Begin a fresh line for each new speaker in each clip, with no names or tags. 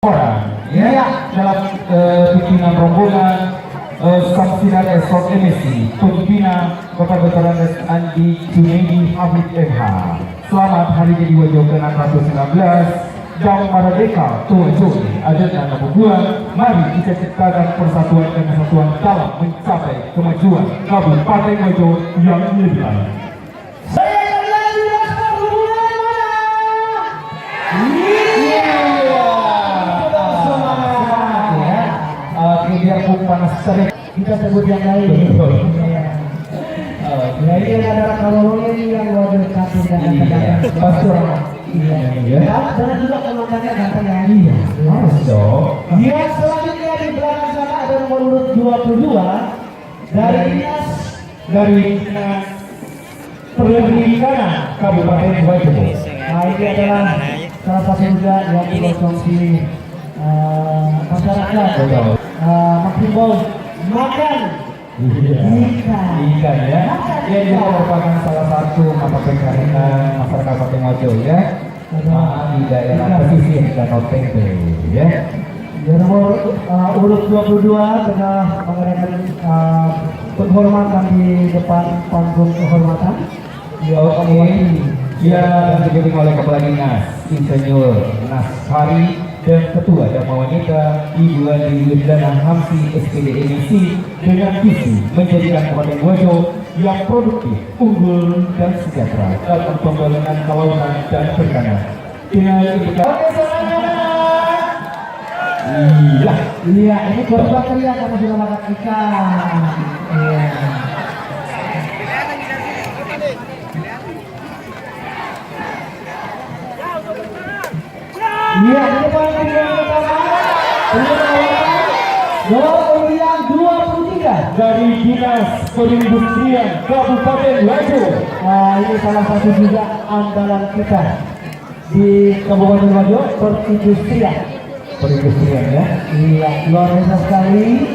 orang ya dalam pimpinan rombongan Samsinar Esot Emisi pembina Bapak Dr. Andes Andi Junaidi Habib MH. Selamat Hari Jadi Wajo ke-619 Jam Merdeka Tujuh Adat dan Kebubuan. Mari kita ciptakan persatuan dan kesatuan dalam mencapai kemajuan Kabupaten Wajo yang lebih baik. Biarpun panas terik kita sebut yang lain.
Ya ini adalah kalau ini yang wajar satu dan kadang
Pastor.
Iya. Dan juga komandannya ganteng ya.
Iya. Harus dong.
Yang selanjutnya di belakang sana ada nomor urut 22 dari
Dinas Pendidikan Kabupaten Wajo.
Nah ini adalah salah satu juga yang mengkonsumsi masyarakat. Menghimbau makan
Ikan ya. Dia juga merupakan salah satu mata pencarian masyarakat Kabupaten Wajo ya. Di daerah pesisir Danau Tempe ya.
Di nomor urut 22 tengah mengadakan penghormatan di depan panggung kehormatan.
Oke. Dia dipimpin oleh Kepala Dinas Insinyur Nashari dan Ketua Dharma Wanita Ibu Andi Wirdana Hamsi SPD Emisi dengan visi menjadikan Kabupaten Wajo yang produktif, unggul dan sejahtera dalam pembangunan kawasan dan perikanan. Dengan
Iya, ini korban teriak karena sudah makan ikan. Iya. Iya, ini depan yang pertama. Nomor yang 23
dari Dinas Perindustrian Kabupaten Wajo.
Nah, ini salah satu juga andalan kita di Kabupaten Wajo, perindustrian.
Perindustrian ya.
Iya, luar biasa sekali.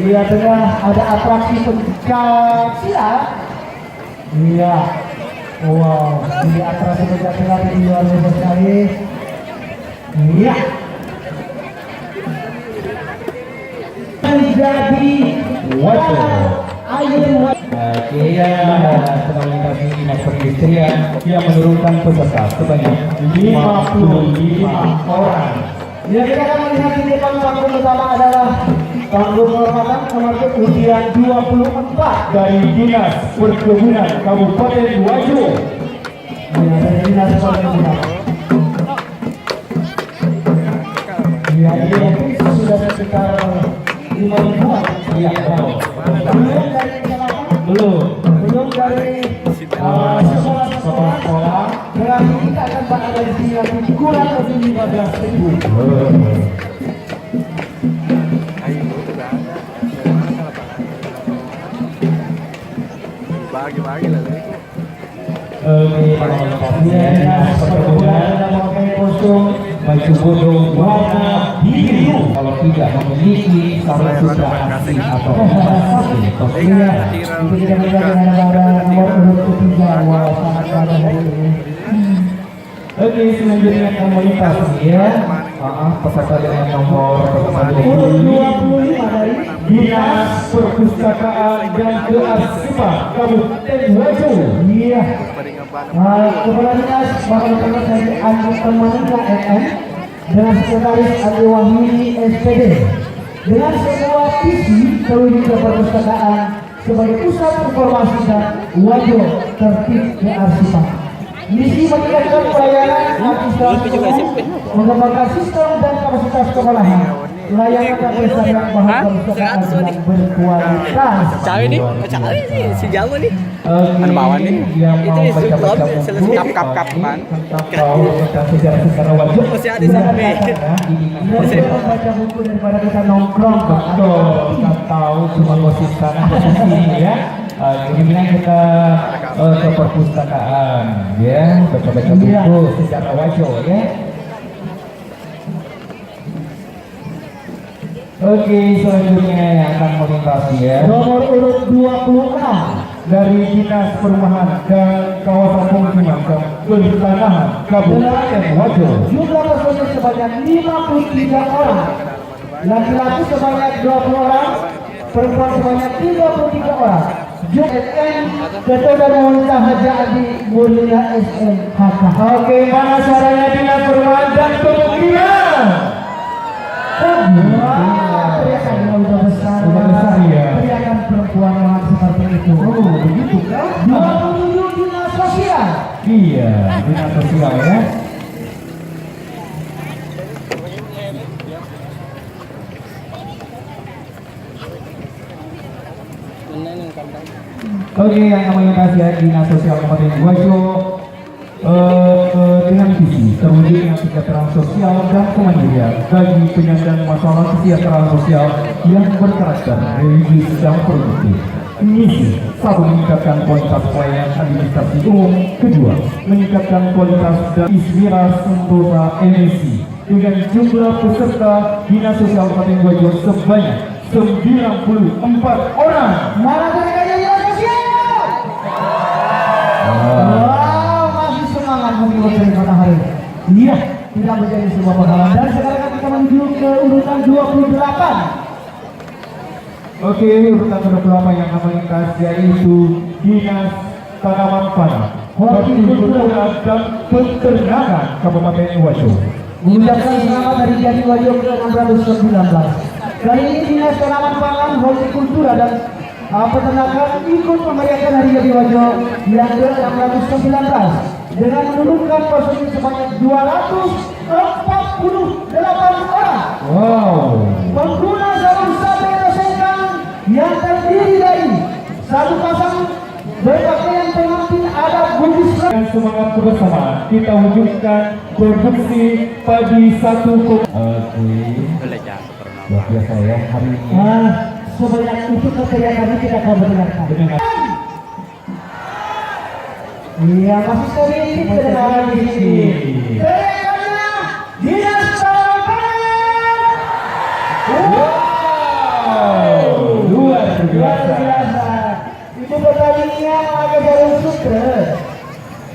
Iya, tengah ada atraksi pencak silat. Iya. Wow, ini atraksi pencak silat ini luar biasa sekali. Iya. Menjadi
Wajo.
ayo
Ia sedang melintasi Dinas Perindustrian yang menurunkan peserta sebanyak 55 orang.
Ya, kita akan melihat di depan panggung utama adalah panggung kehormatan nomor ujian 24
Dari Dinas Perkebunan Kabupaten Wajo.
ya, dari Dinas Perkebunan. Ya, ini mungkin sudah sekitar 5 ribuan.
Iya,
Belum dari belum dari sekolah-sekolah. Berarti kita akan berada di sini nanti kurang lebih 15.000.
Bagi-bagi lah.
Dinas Perkebunan
memakai kostum
baju bodo warna biru kalau tidak memiliki sarung sutra asli atau asli.
iya, itu kita melihat dengan ada nomor urut ketiga. Wah, sangat pada hari ini.
Oke, selanjutnya komunitas ya. Peserta dengan nomor
Urut 25 dari
Dinas Perpustakaan dan Kearsipan Kabupaten Wajo.
iya. Kepala Dinas Bapak Dr. Andi Temannya MM dengan Sekretaris Andi Wahyudi SPD dengan sebuah visi terwujudnya perpustakaan sebagai pusat informasi dan wajo tertib kearsipan. Misi meningkatkan pelayanan administrasi mengembangkan sistem dan kapasitas kepelahan layanan dan pelestarian bahan perpustakaan yang berkualitas.
Cawe nih, si Jawa nih.
Anu
bawah nih.
Itu
selesai kap kan.
sejarah Wajo.
Masih ada sampai.
Kita membaca buku daripada kita nongkrong.
Betul, kita tahu cuma posisi sana posisi ya. Kemudian kita ke perpustakaan ya, baca-baca buku sejarah Wajo ya. Oke, selanjutnya yang akan melintasi ya.
Nomor urut 26
dari Dinas Perumahan dan Kawasan Pemukiman dan Pertanahan Kabupaten Wajo.
Jumlah personil sebanyak 53 orang, laki-laki sebanyak 20 orang, perempuan sebanyak 33 orang. JNN Ketua dan Wanita Haja Adi Mulia SMHK.
Oke, mana suaranya Dinas Perumahan dan Pemukiman?
Wah, teriakan udah besar.
Udah besar, ya.
Teriakan perempuan memang seperti itu.
Oh, begitu kan?
27 dinas sosial.
Iya, Dinas Sosial ya. Oke, yang namanya kajian Dinas Sosial Kabupaten Wajo dengan visi terwujudnya kesejahteraan sosial dan kemandirian bagi penyandang masalah kesejahteraan sosial yang berkarakter religius dan produktif. Misi: 1. Meningkatkan kualitas pelayanan administrasi umum. 2. Meningkatkan kualitas dan iswira sentosa emisi dengan jumlah peserta Dinas Sosial Kabupaten Wajo sebanyak 94 orang.
Mana teriakannya dinas sosial? Wow, masih semangat mengikut dari matahari. Iya, tidak menjadi sebuah pengalaman. Dan sekarang kita menuju ke urutan 28.
Oke, urutan ke-28 yang namanya kajian itu Dinas Tanaman Pangan, Hortikultura dan Peternakan Kabupaten Wajo.
Mengucapkan selamat dari Jadi Wajo ke 619. Kali ini Dinas Tanaman Pangan, Hortikultura dan Peternakan ikut memeriahkan Hari Jadi Wajo yang ke-619 dengan menurunkan personil sebanyak 248 orang.
Wow.
Pengguna sarung sate Sengkang yang terdiri dari satu pasang berpakaian pengantin adat Bugis.
Dengan semangat kebersamaan kita wujudkan produksi padi 1. Luar biasa ya hari ini.
Sebanyak itu kekayaan kita akan mendengarkan. Iya, masih sedikit kedengaran di sini. Teriakannya Dinas Tanaman Pangan.
Wow, luar biasa.
Itu pertandingan agak jarum sutra.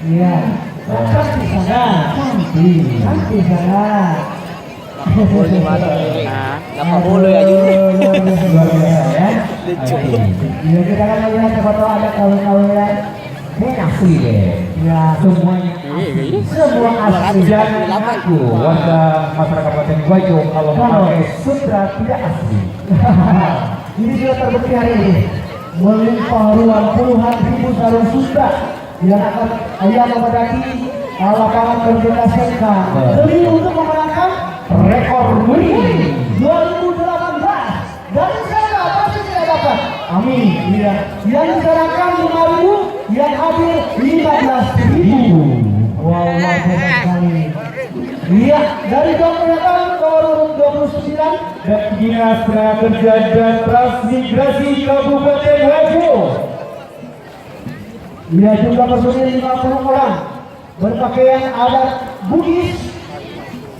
Iya, cantik sangat. Cantik sangat.
Ngapa boleh aja.
Luar biasa ya.
Lucu.
Iya, kita akan melihat foto ada kawan-kawan.
Ini asli deh.
Ya,
Semuanya
semua asli.
jangan aku warga masyarakat Kabupaten Wajo kalau memakai sutra tidak asli.
Ini sudah terbukti hari ini. Melimpah ruang puluhan ribu sarung sutra yang akan memadati lapangan Merdeka Sengkang demi untuk memenangkan rekor muri 2018. Dari sana pasti tidak dapat. Amin. Iya. Yang diserahkan 5.000, yang hadir 15.000. Wow, luar biasa sekali. Iya, dari Jakarta ke urut 29.
Dan Dinas Tenaga Kerja dan Transmigrasi Kabupaten Wajo.
Iya, jumlah personil 50 orang berpakaian adat Bugis,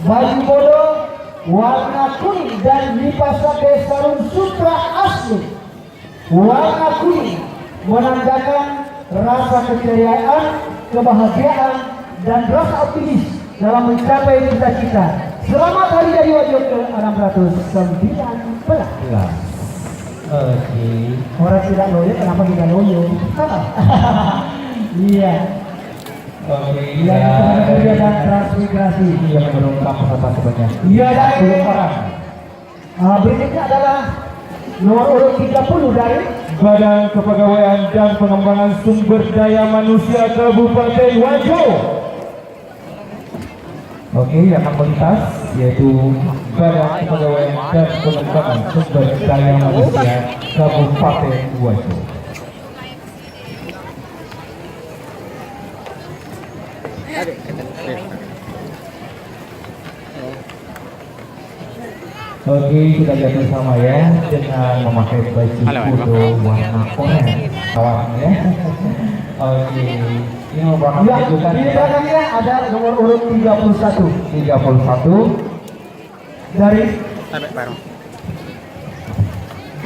baju bodo warna kuning dan lipas sate sarung sutra asli warna kuning menandakan rasa keceriaan, kebahagiaan dan rasa optimis dalam mencapai cita-cita. Selamat Hari Jadi Wajo ke 619.
Oke.
Orang tidak loyo, kenapa kita loyo? Iya.
Oke.
Yang tenaga kerja dan transmigrasi.
Yang menunggang peserta sebanyak
Iya, dari
10 orang.
berikutnya adalah nomor urut 30 dari
Badan Kepegawaian dan Pengembangan Sumber Daya Manusia Kabupaten Wajo. Oke, yang akuntas yaitu Badan Kepegawaian dan Pengembangan Sumber Daya Manusia Kabupaten Wajo. Oke, kita lihat bersama ya dengan memakai baju putih warna oranye kawannya. Oke, ini merupakan
ya,
kejutan
di belakangnya ada nomor urut 31
dari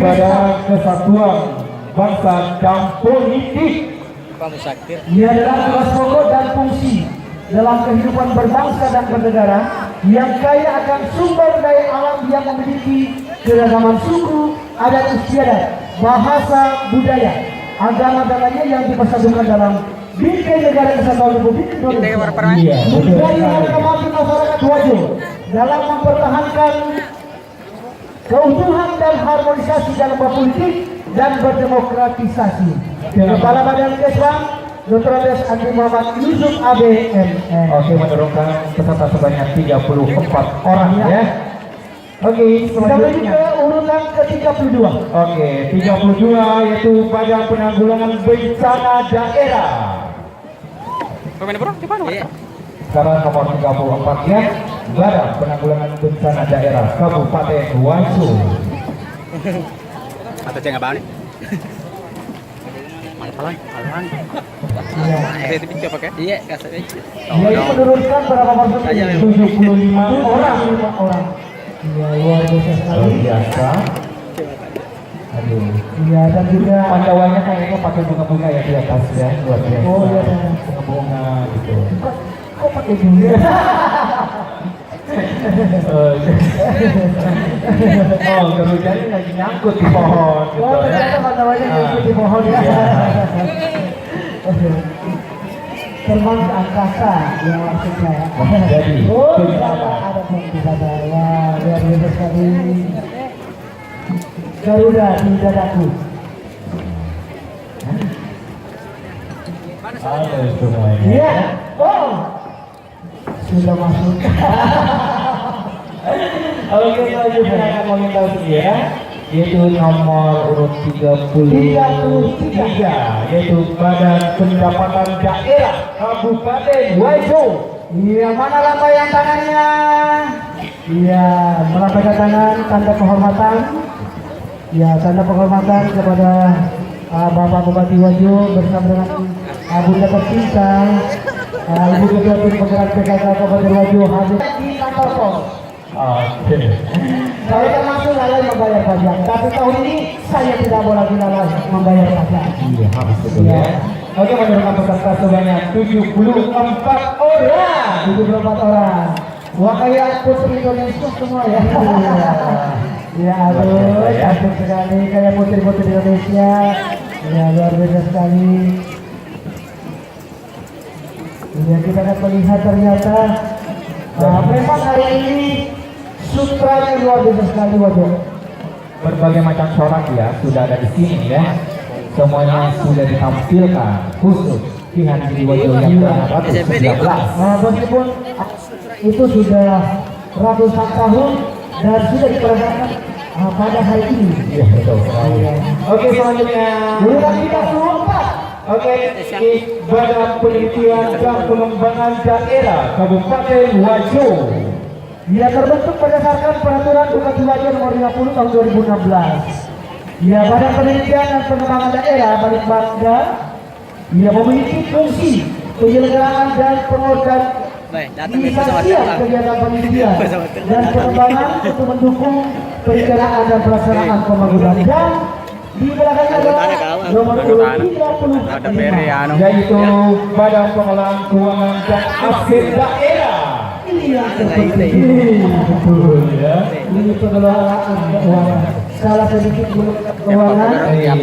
Badan Kesatuan bangsa dan politik.
Pak Musakir.
Ia adalah tugas pokok dan fungsi dalam kehidupan berbangsa dan bernegara yang kaya akan sumber daya alam yang memiliki keragaman suku, adat istiadat, bahasa, budaya, agama dan lainnya yang dipersatukan dalam bingkai negara kesatuan Republik Indonesia. Menjadi harga mati masyarakat Wajo dalam mempertahankan keutuhan dan harmonisasi dalam berpolitik dan berdemokratisasi. Kepala Badan Kesbang Dr. Andes Andi Muhammad Yusuf ABMN.
Oke, menurunkan peserta sebanyak 34 orang ya. Oke,
Kita menuju
selanjutnya.
ke urutan ke-32.
Oke, 32 yaitu Badan Penanggulangan Bencana Daerah.
Pemain bro, di mana? Iya.
Sekarang nomor 34 ya, Badan Penanggulangan Bencana Daerah Kabupaten Wajo.
Atau cengah balik. Mana palang? Palang.
Iya.
Saya itu pakai. Iya, kasih aja.
Dia ini menurunkan berapa persen?
Tanya, Mem.
75 orang.
75 orang. Iya, luar biasa sekali.
Luar biasa. Aduh.
Iya, dan juga
Pandawannya kayaknya pakai bunga-bunga ya di atas ya, luar biasa.
Oh, iya.
Bunga-bunga gitu.
kok pakai bunga?
Oh, kerugiannya lagi nyangkut di pohon gitu
Oh,
ya.
ternyata pandawannya nyangkut di pohon ya.
Iya.
Terbang ke angkasa yang maksudnya.
Jadi,
Oh,
itu
ternyata ada pun di sana. Wah, luar biasa sekali. Garuda di dadaku.
halo semuanya.
Iya. Oh. Sudah masuk.
Oke, selanjutnya akan mengenal ya, yaitu nomor urut 33 yaitu Badan Pendapatan Daerah Kabupaten Wajo.
Iya, mana lambaian tangannya? Iya, melambaikan tangan tanda penghormatan. Ya, tanda penghormatan kepada Bapak Bupati Wajo bersama dengan Bunda tercinta Ibu Ketua Tim Penggerak PKK Kabupaten Wajo hadir di kantor pos.
Oke.
Saya termasuk lalai membayar pajak, tapi tahun ini saya tidak mau lagi lalai membayar pajak.
Iya, harus betul ya. Oke, menurunkan peserta sebanyak 74 orang.
74 orang. Wah, kayak putri Indonesia semua ya. Ya, aduh, cantik sekali kayak putri-putri Indonesia. Ya, luar biasa sekali. Ya, kita akan melihat ternyata memang hari ini sutranya luar biasa sekali wajah.
Berbagai macam corak ya sudah ada di sini ya. Semuanya sudah ditampilkan khusus pihak di Wajo yang ke-119.
Meskipun itu sudah ratusan tahun dan sudah diperagakan pada hari ini.
Iya, betul. Oke, selanjutnya.
Urutan 34.
Oke, di Badan Penelitian dan Pengembangan Daerah Kabupaten Wajo.
Dia terbentuk berdasarkan peraturan Bupati Wajo nomor 50 tahun 2016. Dia Badan Penelitian dan Pengembangan Daerah Balikbangda. Dia memiliki fungsi penyelenggaraan dan pengorganisasian kegiatan penelitian dan pengembangan untuk mendukung perencanaan dan pelaksanaan pembangunan. Dan di belakangnya adalah nomor urut 35
Yaitu Badan Pengelolaan Keuangan dan Aset Daerah.
ini yang terpenting.
Betul ya.
Ini pengelolaan keuangan. Salah sedikit keuangan
Iya.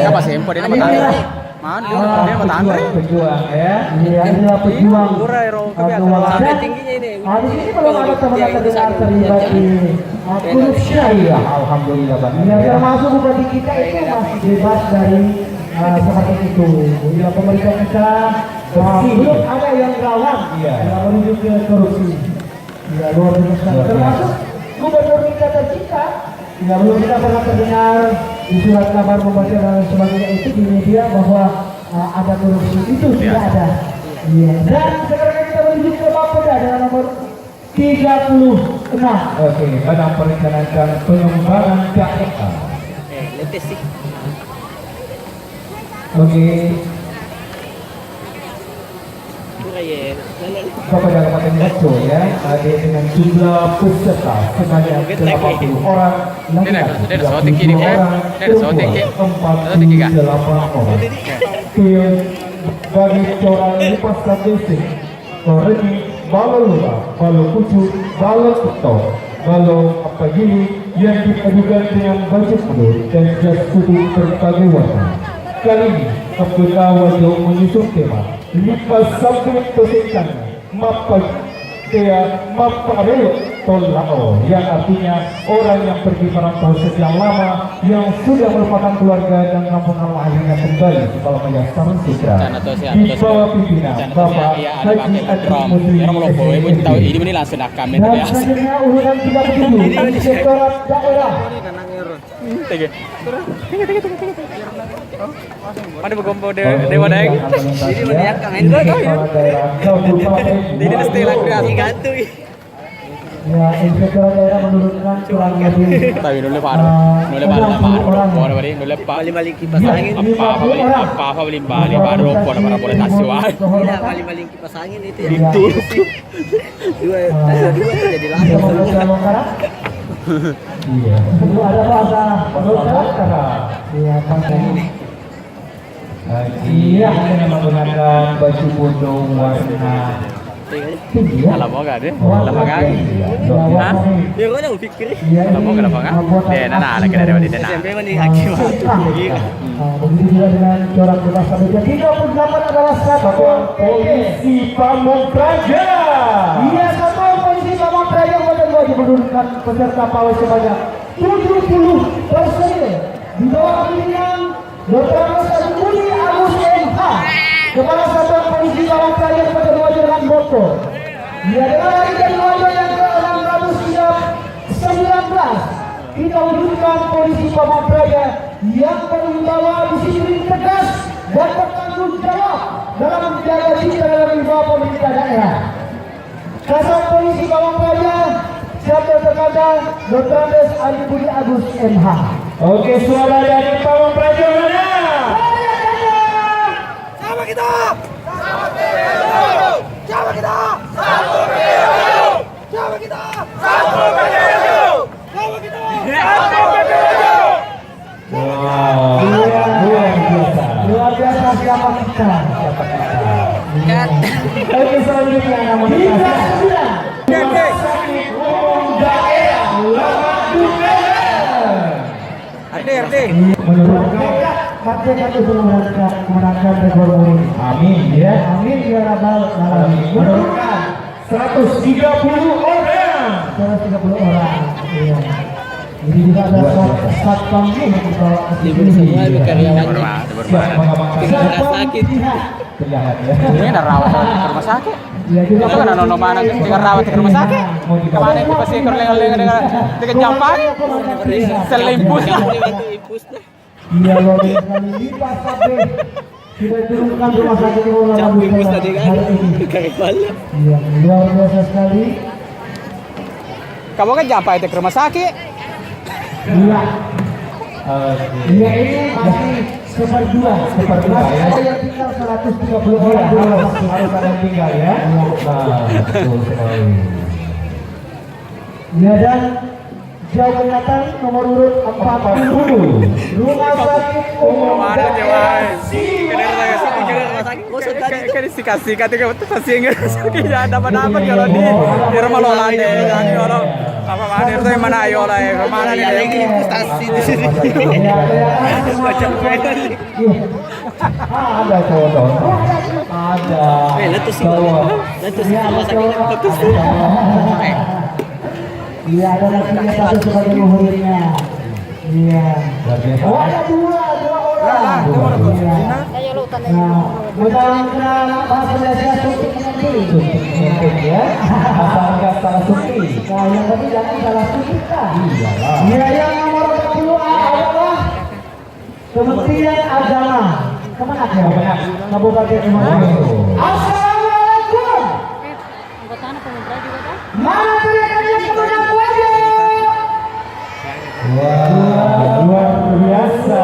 Apa sih info dia nama tandre? Mana dia nama tandre?
Pejuang ya.
Iya, inilah pejuang keuangan. Dan
Tingginya ini.
di sini belum ada teman terdengar terlibat di korupsi.
Iya, alhamdulillah banget.
Ya, termasuk bupati kita itu masih bebas dari seperti itu. Ya, pemerintah kita belum ada yang rawan
Iya.
yang menuju ke korupsi. Ya, luar biasa.
Luar biasa.
Termasuk gubernur kita tercinta. Ya, belum kita pernah terdengar di surat kabar membaca dan sebagainya itu di media bahwa ada korupsi itu tidak ada. Iya. Dan sekarang kita menuju ke Bapeda dengan nomor 36.
Oke, Badan Perencanaan dan Pengembangan Daerah.
Letes sih.
Oke. kepada Kabupaten Mojo ya, ada dengan jumlah peserta sebanyak 80 orang, laki-laki 30 orang, perempuan 48 orang. Bagi coran lipas kadesing, koreni, balon lula, balon kucu, balon ketok, balon apa gini yang dipadukan dengan baju penuh dan jas putih berbagai warna. Kali ini, Kapolda Wajah menyusun tema lipas sampai pesekan mapa arelo tolao, yang artinya orang yang pergi merantau sekian lama yang sudah merupakan keluarga dan kampung halaman akhirnya kembali ke Palembang Sarung Sutra di bawah pimpinan Bapak Haji Adi Mudri.
ini langsung nakam
Dan selanjutnya urutan 37 Inspektorat Daerah.
Mana bergombo dewa daeng.
Ini menyiapkan
Ini mesti lagi gantung.
Ya, Inspektorat Daerah menurunkan kurang lebih
Tapi nulis baru, nulis baru orang bari, nulis balik kipas angin. Apa beli balik baru, pola tasuan.
Balik kipas angin itu ya. Dua jadi langsung.
Iya.
Ada bahasa Iya,
Iya, dengan menggunakan baju pondong warna
Alam mo gak deh? Alam mo gak? Hah?
Ya kau dah pikir.
Alam mo gak gak? Deh, nana lagi dari mana?
SMP mana hakim.
Begitu juga dengan corak bebas saja. 38 adalah satuan
polisi Pamong Praja.
Iya, satuan polisi Pamong Praja wajib menurunkan peserta pawai sebanyak 70 personil di bawah pimpinan Dr. Adi Agus MH, Kepala Satuan Polisi Pamong Praja pada wajib dengan moto. Ia adalah hari dan wajib yang ke-619. Kita wujudkan polisi Pamong Praja yang membawa disiplin tegas dan bertanggung jawab dalam menjaga citra dan wibawa pemerintah daerah. Kasat Polisi Pamong Praja siapa terkata Dr. Adi Agus MH.
Oke, suara dari Pamong Praja mana?
Sama kita. Sama PDIU. Sama kita. Sama PDIU. Sama kita. Sama PDIU. Sama kita. Sama PDIU.
Wow, luar biasa.
Luar biasa siapa kita?
Oke, selanjutnya namun Rumah Sakit Umum Daerah
RD.
menurunkan
Merdeka itu memenangkan rekor muri.
amin ya.
Amin ya rabbal alamin.
Menurunkan 130 orang.
130 orang. Iya. Jadi juga ada satpam juga di bawah
Semua itu karyawan.
Siap mengamankan
Sakit.
terlihat ya.
Ini ada rawat ke rumah sakit.
Iya juga.
Itu kan nono mana dengan rawat ke rumah sakit. Kemana itu pasti kerleng-leng dengan jampak. Selimpus lah.
Impus lah.
Iya luar biasa sekali. Lipat sampai sudah turunkan rumah sakit di bawah
Campur impus tadi kan.
hari ini.
Kayak balik.
Iya luar biasa sekali.
Kamu kan jampak itu ke rumah sakit.
Iya. Iya ini masih seperdua
ya.
Ada yang tinggal 130 orang.
Harus ada yang tinggal ya. Nah, betul sekali.
Ya dan jauh kelihatan nomor urut 40 Rumah Sakit Umum Daerah
Kan sikat-sikat itu pasti nggak dapat kalau di rumah lo lande jadi kalau apa mana itu yang mana ayo lah ya kemana nih
Lagi investasi di sini. Macam
Iya. Ada cowok ada
Letus sih.
cowok.
Letus
Iya,
rumah
ada
sakit.
cowok.
Letus.
Iya ada lagi satu sebagai muhurnya. Iya. Oh ada dua orang. Iya. Nah, mudah-mudahan bahasa Indonesia suntik nanti.
Suntik ya. Asalkan salah suntik.
Nah, yang tadi jangan salah suntik kan.
Iyalah.
Iya, yang nomor 40 adalah Kementerian Agama. Kemana ya? Kabupaten Lumajang. Assalamualaikum. Mana teriakannya kemenang wajib?
Wah, luar biasa.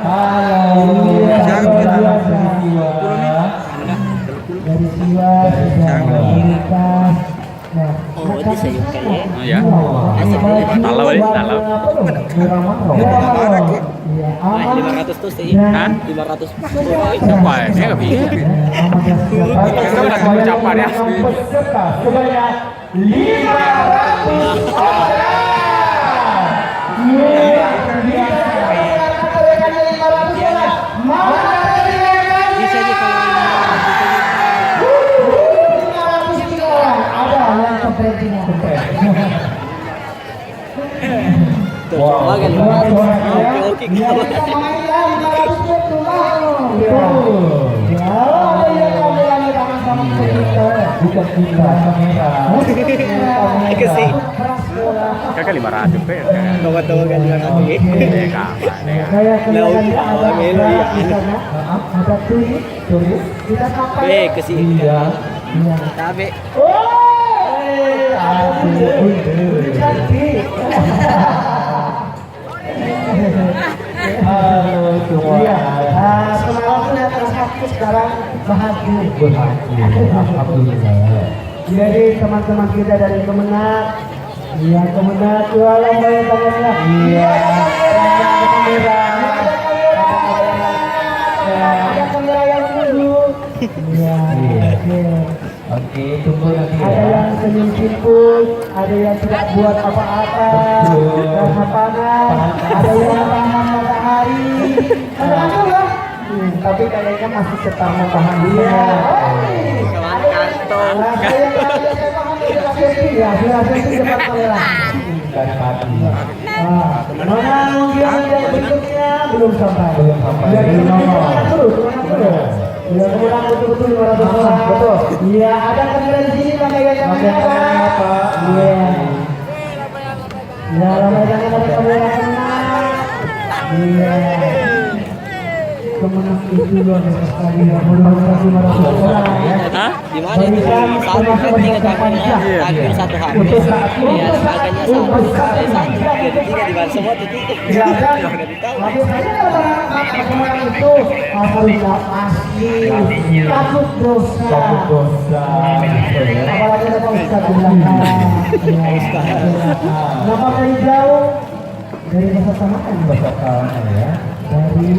Halo, luar biasa jiwa.
dari Siwa, dari Amerika. Nah,
Oh, di sa UK ya?
Oh ya.
Talau
ini, talau.
Iya,
Ay,
aman.
500 to sih.
Hah?
500.
Siapa ya? Dia nggak bisa. Kita udah tahu ucapan ya.
Peserta sebanyak 500 orang. Luar biasa.
Bisa aja kalau tuh, coba kali. Oke.
Bukan kita kamera.
Kasih.
Kakak 500 pe.
Tawa-tawa kan lang ako eh.
Kayak kelihatan
Laut,
ada
Melo, ya.
di sana. Ada tulis. Kita sampai.
Be, kasi
Iya.
Iya.
tabi.
Cantik.
Halo semua.
Iya. Kemarin tuh yang tersakit sekarang bahagia.
Bahagia. Alhamdulillah.
Jadi teman-teman kita dari Kemenak, iya Kemenak, jualan banyak tangannya.
Iya.
Ada kamera yang dulu. Iya.
Oke, tunggu nanti
Ada
ya.
yang senyum simpul, ada yang tidak buat apa-apa, karena panas, ada yang tahan matahari, ada apa lah? Tapi kayaknya masih setar matahari. Iya.
Kawan kantong.
Nah, saya paham tidak selfie ya, bila selfie depan kamera.
Dari pagi.
Mana undian yang berikutnya belum sampai.
Belum sampai.
Ya,
Belum nomor.
terus. Ya, kemudian betul-betul 500 orang. Betul. Iya, ada kamera di sini pakai kamera Pak. Iya. Ya, ramai-ramai ada kamera Kemenak. Iya. Kemenak itu luar biasa sekali ya. Mudah-mudahan 500 orang ya.
Hah? Di mana itu? Satu rating katanya. Hampir satu hari. Iya, harganya satu. Tiga di mana semua titik.
Ya kan? Biasanya orang itu apabila asli takut dosa.
Takut dosa.
Apalagi ada Pak Ustadz di belakang. Kenapa dari jauh? Dari masa samaan.
Masa kawan ya.
Dari